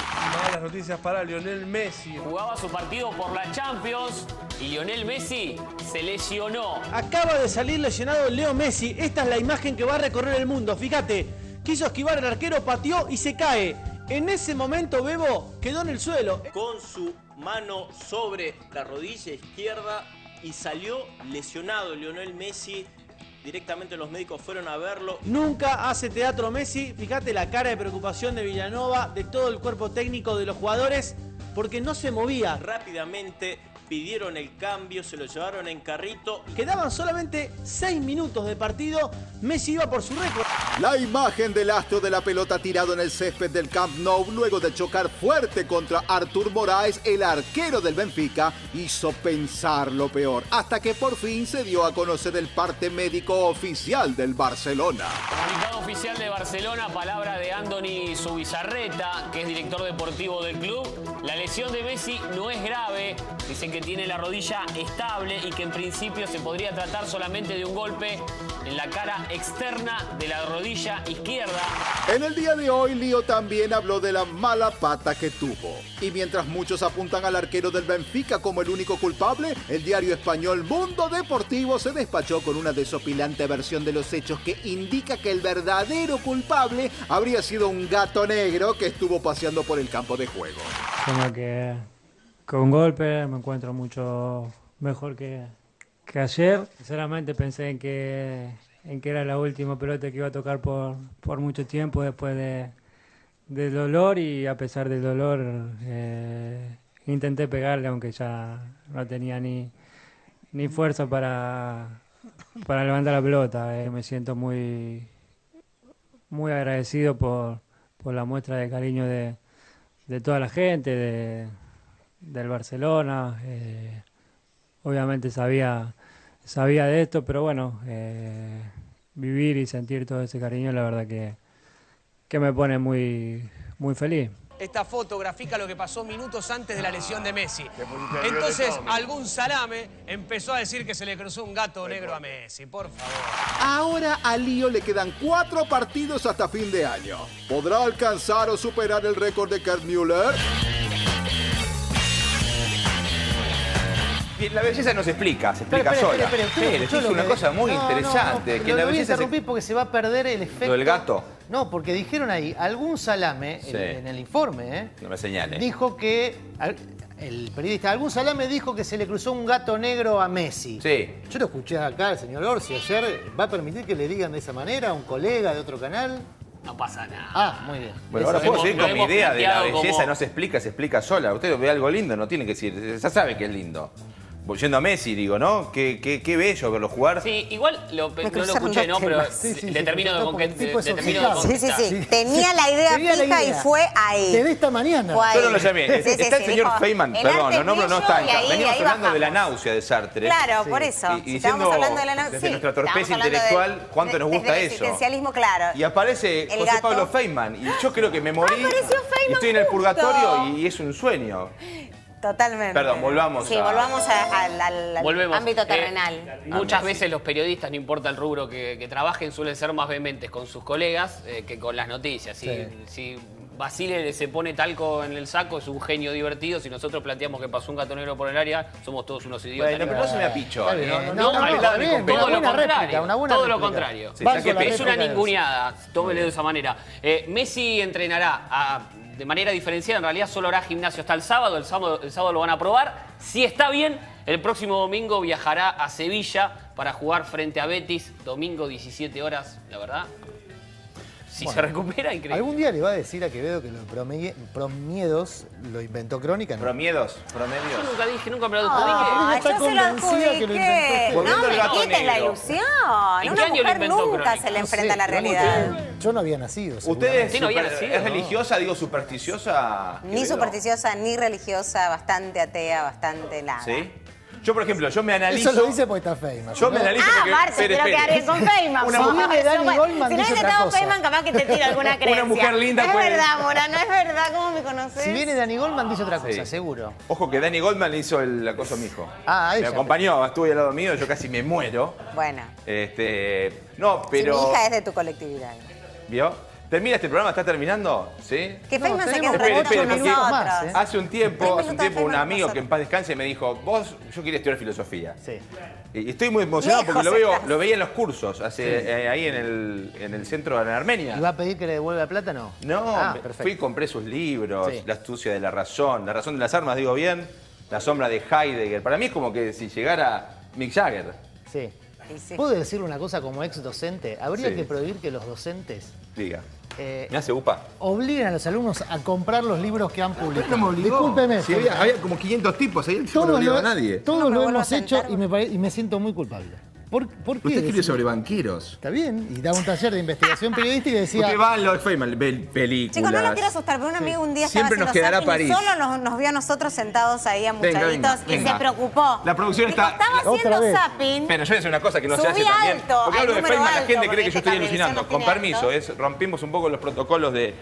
Malas noticias para Lionel Messi. Jugaba su partido por la Champions y Lionel Messi se lesionó. Acaba de salir lesionado Leo Messi. Esta es la imagen que va a recorrer el mundo. Fíjate, quiso esquivar el arquero, pateó y se cae. En ese momento Bebo quedó en el suelo. Con su mano sobre la rodilla izquierda y salió lesionado Lionel Messi. Directamente los médicos fueron a verlo. Nunca hace teatro Messi. Fíjate la cara de preocupación de Villanova, de todo el cuerpo técnico de los jugadores, porque no se movía. Rápidamente pidieron el cambio, se lo llevaron en carrito. Quedaban solamente 6 minutos de partido. Messi iba por su récord. La imagen del astro de la pelota tirado en el césped del Camp Nou luego de chocar fuerte contra Artur Moraes, el arquero del Benfica, hizo pensar lo peor, hasta que por fin se dio a conocer el parte médico oficial del Barcelona. Comunicado oficial de Barcelona, palabra de Andoni Zubizarreta, que es director deportivo del club. La lesión de Messi no es grave. Dicen que tiene la rodilla estable y que en principio se podría tratar solamente de un golpe en la cara externa de la rodilla izquierda. En el día de hoy, Lío también habló de la mala pata que tuvo. Y mientras muchos apuntan al arquero del Benfica como el único culpable, el diario español Mundo Deportivo se despachó con una desopilante versión de los hechos que indica que el verdadero culpable habría sido un gato negro que estuvo paseando por el campo de juego. Como que con golpe me encuentro mucho mejor que ayer. Sinceramente pensé en que era la última pelota que iba a tocar por mucho tiempo después del dolor, y a pesar del dolor intenté pegarle, aunque ya no tenía ni fuerza para levantar la pelota. Me siento muy agradecido por la muestra de cariño de toda la gente, del Barcelona. Obviamente sabía de esto, pero bueno, vivir y sentir todo ese cariño, la verdad que me pone muy feliz. Esta foto grafica lo que pasó minutos antes de la lesión de Messi. Entonces, algún salame empezó a decir que se le cruzó un gato negro a Messi, por favor. Ahora a Lío le quedan 4 partidos hasta fin de año. ¿Podrá alcanzar o superar el récord de Gerd Müller? La belleza no se explica sola. Espere, es una cosa muy interesante. Que la lo voy a belleza interrumpir porque se va a perder el efecto. ¿Lo del gato? No, porque dijeron ahí, algún salame, Sí. en el informe, No me señales. dijo que, el periodista, algún salame dijo que se le cruzó un gato negro a Messi. Sí. Yo lo escuché acá, el señor Orsi, ayer. ¿Va a permitir que le digan de esa manera a un colega de otro canal? No pasa nada. Ah, muy bien. Bueno, ahora puedo seguir con mi idea de la belleza, como... no se explica sola. Usted ve algo lindo, no tiene que decir, ya sabe que es lindo. Yendo a Messi, digo, ¿no? Qué bello verlo jugar. Sí, igual no lo escuché, ¿no? Pero le termino de contestar. Sí. Tenía la idea fija y fue ahí. Desde esta mañana. Yo no lo llamé. Está el señor dijo, Feynman, el perdón, arte los nombres no es están. bello, y ahí Venimos hablando bajamos. de la náusea de Sartre. Claro, por eso. Y Si diciendo, estábamos hablando de la náusea, desde nuestra torpeza intelectual, cuánto nos gusta desde el eso. existencialismo, claro. Y aparece El José gato. Pablo Feynman. Y yo creo que me morí. Apareció Feynman Y estoy en el justo. purgatorio y es un sueño. Totalmente. Perdón, volvamos volvamos al Volvemos. ámbito terrenal. Muchas veces los periodistas, no importa el rubro que trabajen, suelen ser más vehementes con sus colegas que con las noticias. Si Basile se pone talco en el saco, es un genio divertido. Si nosotros planteamos que pasó un gato negro por el área, somos todos unos idiotas. Bueno, pero no se me apicho. Todo lo contrario. Todo lo contrario. Sí, Es una ninguneada, tómelo de esa manera. Messi entrenará de manera diferenciada, en realidad solo hará gimnasio hasta el sábado lo van a probar. Si está bien, el próximo domingo viajará a Sevilla para jugar frente a Betis, domingo 17 horas, la verdad. Si se recupera, increíble. Algún día le va a decir a Quevedo que los promiedos lo inventó Crónica, ¿no? ¿Promiedos? Yo nunca me lo Yo se lo adjudiqué. No Volviendo al me gato quites la negro. ilusión. ¿En qué Una año lo mujer inventó nunca Crónica? se le enfrenta a la realidad. Yo no había nacido. ¿Usted seguramente. es religiosa, digo, supersticiosa? Ni supersticiosa, ni religiosa, bastante atea, bastante nada. ¿Sí? Yo, por ejemplo, yo me analizo... Eso lo dice porque está Feynman. Yo me analizo porque... Marce, quiero quedar bien con Feynman. Si viene Dani Goldman, si no dice hubiese otra estado cosa. Feynman, capaz que te tira alguna creencia. Una mujer linda no puede... Es verdad, Mora, no es verdad. ¿Cómo me conoces? Si viene Dani Goldman, dice otra cosa, seguro. Ojo que Dani Goldman le hizo el acoso a mi hijo. Ahí me acompañó, estuvo al lado mío, yo casi me muero. Bueno. No, pero... Mi hija es de tu colectividad. ¿Vio? ¿Termina este programa? ¿Está terminando? ¿Sí? Que Feynman se tenemos quede espere, con porque nosotros. hace un tiempo un Feynman amigo con que en paz descanse me dijo, yo quería estudiar filosofía. Sí. Y estoy muy emocionado Lejos porque estás. lo veía en los cursos, ahí en el centro de Armenia. ¿Y va a pedir que le devuelva la plata? No. No, perfecto. fui y compré sus libros, Sí. La astucia de la razón de las armas, digo bien, La sombra de Heidegger. Para mí es como que si llegara Mick Jagger. Sí. ¿Puedo decirle una cosa como ex docente? Habría Sí. que prohibir que los docentes Diga. Me hace upa. obliguen a los alumnos a comprar los libros que han publicado. No me obligó. Discúlpeme. Si había como 500 tipos ahí, yo no le obligaba a nadie. Todos lo hemos hecho y me siento muy culpable. ¿Por qué? Usted escribe sobre banqueros. Está bien, y daba un taller de investigación periodística y decía... Usted va a Lord Feynman, ve películas. Chicos, no lo quiero asustar, pero un amigo un día estaba Siempre nos haciendo quedará zapping y París. solo nos vio a nosotros sentados ahí amuchaditos y venga. se preocupó. La producción Dijo, está... estaba haciendo zapping. Pero yo voy a decir una cosa que no se hace Subí también. alto, Porque al hablo de número Feynman, la alto, gente cree que yo porque estoy esta alucinando. televisión Con no tiene permiso, rompimos un poco los protocolos de...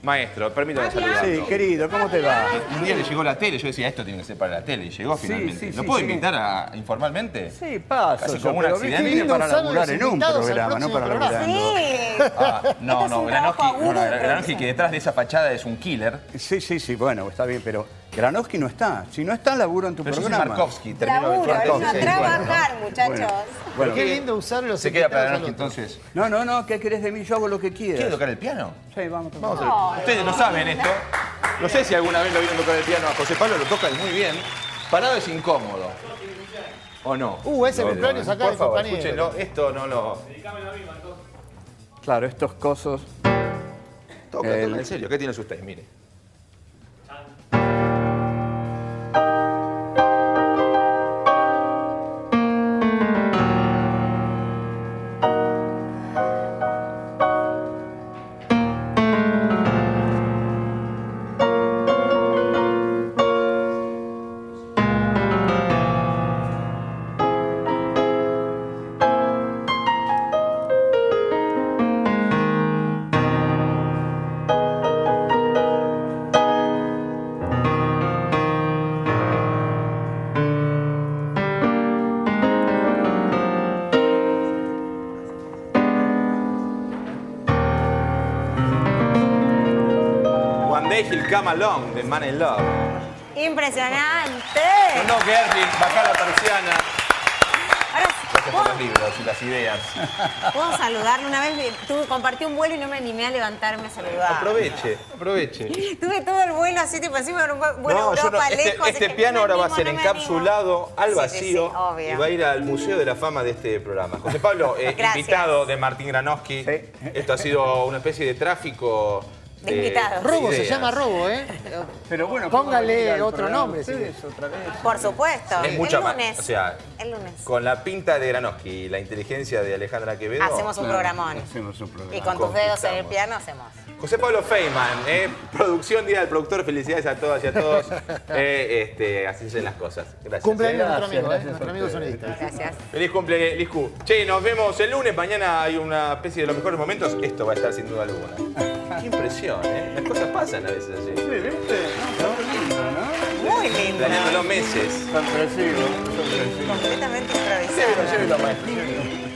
Maestro, permítame saludarlo. Sí, querido, ¿cómo te va? Un día le llegó la tele, yo decía, esto tiene que ser para la tele, y llegó finalmente. ¿Lo puedo invitar informalmente? Sí, paso. Casi como un pero accidente. vine para laburar en un programa, no para laburar. No, Granowski, que detrás de esa fachada es un killer. Sí, bueno, está bien, pero Granowski no está. Si no está, laburo en tu Pero yo soy programa. Markovsky, Laburo, vino a trabajar, muchachos. Bueno, qué lindo usar los Se queda para invitados Granowski al otro. entonces. No, ¿qué querés de mí? Yo hago lo que quieras. ¿Quiere tocar el piano? Sí, vamos a tocar. Ustedes no saben esto. No sé si alguna vez lo vieron tocar el piano a José Pablo, lo toca muy bien. Parado es incómodo. ¿O no? Ese cumpleaños acá por de favor, compañero. escúchenlo. Esto no lo... Claro, estos cosos... Toca, en serio. ¿Qué tienes usted? Mire. He'll Come Along, de Man in Love. Impresionante. No, que Erwin, bajá la persiana. Ahora, Gracias por los libros y las ideas. ¿puedo saludarlo? Una vez compartí un vuelo y no me animé a levantarme a saludar. Aproveche. Tuve todo el vuelo así, tipo así, bueno, Europa lejos. Este piano ahora va a ser encapsulado al vacío sí, obvio. y va a ir al Museo de la Fama de este programa. José Pablo, invitado de Martín Granowski. Esto ha sido una especie de tráfico de invitados. Robo, se llama robo, ¿eh? Pero bueno, póngale otro nombre. Sí. Otra vez. Por supuesto. Es mucha más. Lunes. O sea, el lunes. con la pinta de Granowski y la inteligencia de Alejandra Quevedo. Hacemos un programón. Y con tus dedos en el piano hacemos. José Pablo Feynman, producción Día del Productor, felicidades a todas y a todos. Así hacen las cosas. Gracias. Cumpleaños nuestro amigo, nuestro amigo sonidista. Gracias. Feliz cumple, Liscu. Che, nos vemos el lunes. Mañana hay una especie de los mejores momentos. Esto va a estar sin duda alguna. Qué impresión, ¿eh? Las cosas pasan a veces así. Sí, ¿viste? Muy lindo. Planeando los meses. Sorpresivo. Completamente improvisado. Llévelo, maestro.